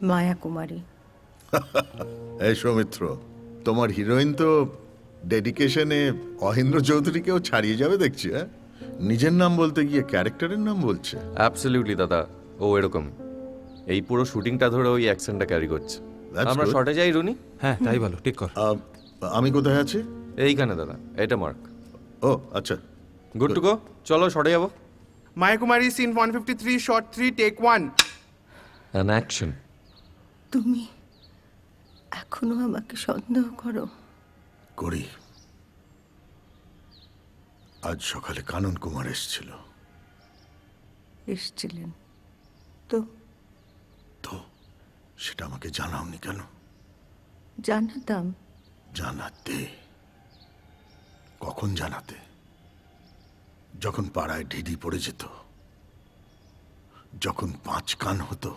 মায়া কুমারী। এই সৌমিত্র, তোমার হিরোইন তো ডেডিকেশনে অহিন্দ্র চৌধুরীকেও ছাড়িয়ে যাবে দেখছি। হ্যাঁ, নিজের নাম বলতে গিয়ে ক্যারেক্টারের নাম বলছে। অ্যাবসলিউটলি দাদা, ও এরকম এই পুরো শুটিংটা ধরে ওই অ্যাকসেন্টটা ক্যারি করছে। That's আমরা good. শর্টে যাই রুনি। হ্যাঁ তাই বলো, ঠিক কর। আমি কোথায় আছি? এইখানে দাদা, এটা মার্ক। ও আচ্ছা, গুড টু গো, চলো শর্টে যাবো। Maya Kumari, scene 153, shot 3, take 1. An action. তুমি এখনো আমাকে সন্দেহ করো? করি। আজ সকালে কানন কুমার এসেছিল। এসছিলেন তো? তো সেটা আমাকে জানাওনি কেন? জানাতাম। জানাতে? কখন জানাতে? যখন পাড়ায় ঢিঢি পড়ে যেত, যখন 5 কান হতো,